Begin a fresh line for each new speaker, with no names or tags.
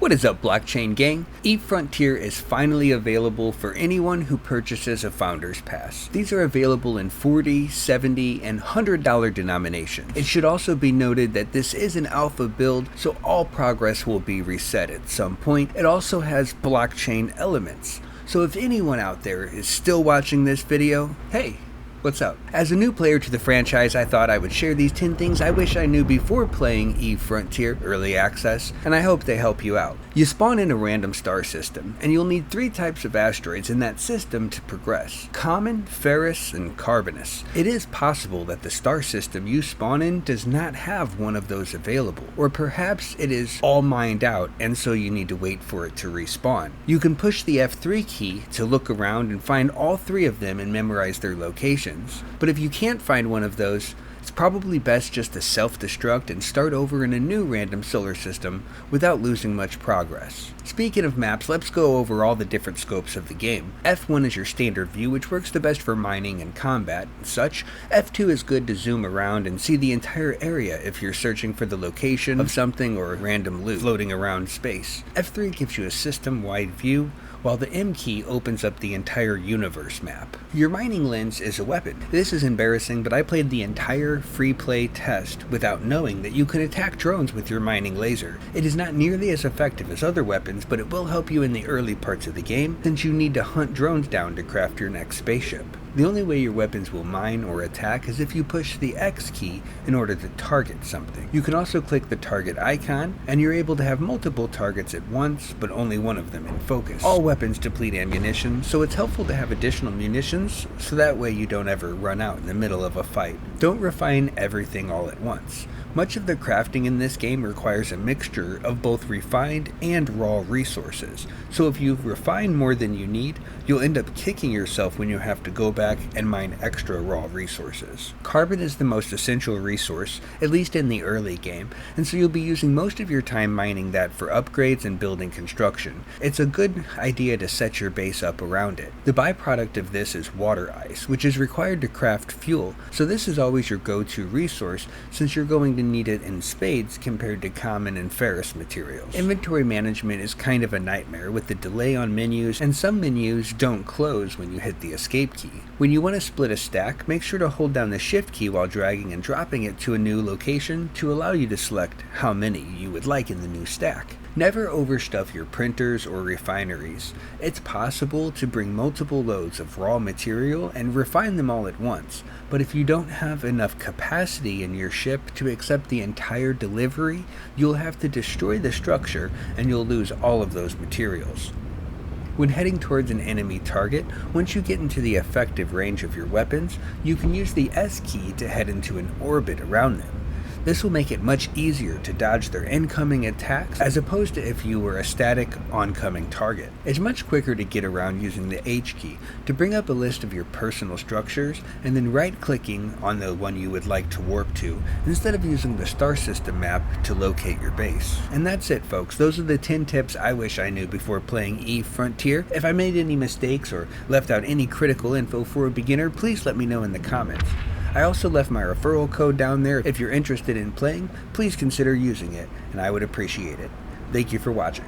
What is up, blockchain gang? Eve Frontier is finally available for anyone who purchases a Founders Pass. These are available in $40, $70, and $100 denominations. It should also be noted that this is an alpha build, so all progress will be reset at some point. It also has blockchain elements. So if anyone out there is still watching this video, hey, what's up? As a new player to the franchise, I thought I would share these 10 things I wish I knew before playing Eve Frontier Early Access, and I hope they help you out. You spawn in a random star system, and you'll need 3 types of asteroids in that system to progress: Common, Ferrous, and Carbonous. It is possible that the star system you spawn in does not have one of those available, or perhaps it is all mined out and so you need to wait for it to respawn. You can push the F3 key to look around and find all 3 of them and memorize their locations. But if you can't find one of those, it's probably best just to self-destruct and start over in a new random solar system without losing much progress. Speaking of maps, let's go over all the different scopes of the game. F1 is your standard view, which works the best for mining and combat and such. F2 is good to zoom around and see the entire area if you're searching for the location of something or random loot floating around space. F3 gives you a system-wide view, while the M key opens up the entire universe map. Your mining lens is a weapon. This is embarrassing, but I played the entire free play test without knowing that you can attack drones with your mining laser. It is not nearly as effective as other weapons, but it will help you in the early parts of the game, since you need to hunt drones down to craft your next spaceship. The only way your weapons will mine or attack is if you push the X key in order to target something. You can also click the target icon, and you're able to have multiple targets at once, but only one of them in focus. All weapons deplete ammunition, so it's helpful to have additional munitions, so that way you don't ever run out in the middle of a fight. Don't refine everything all at once. Much of the crafting in this game requires a mixture of both refined and raw resources, so if you refine more than you need, you'll end up kicking yourself when you have to go back and mine extra raw resources. Carbon is the most essential resource, at least in the early game, and so you'll be using most of your time mining that for upgrades and building construction. It's a good idea to set your base up around it. The byproduct of this is water ice, which is required to craft fuel, so this is always your go-to resource since you're going to need it in spades compared to common and ferrous materials. Inventory management is kind of a nightmare with the delay on menus, and some menus don't close when you hit the escape key. When you want to split a stack, make sure to hold down the shift key while dragging and dropping it to a new location to allow you to select how many you would like in the new stack. Never overstuff your printers or refineries. It's possible to bring multiple loads of raw material and refine them all at once, but if you don't have enough capacity in your ship to accept the entire delivery, you'll have to destroy the structure and you'll lose all of those materials. When heading towards an enemy target, once you get into the effective range of your weapons, you can use the S key to head into an orbit around them. This will make it much easier to dodge their incoming attacks as opposed to if you were a static oncoming target. It's much quicker to get around using the H key to bring up a list of your personal structures and then right-clicking on the one you would like to warp to instead of using the star system map to locate your base. And that's it, folks. Those are the 10 tips I wish I knew before playing Eve Frontier. If I made any mistakes or left out any critical info for a beginner, please let me know in the comments. I also left my referral code down there. If you're interested in playing, please consider using it, and I would appreciate it. Thank you for watching.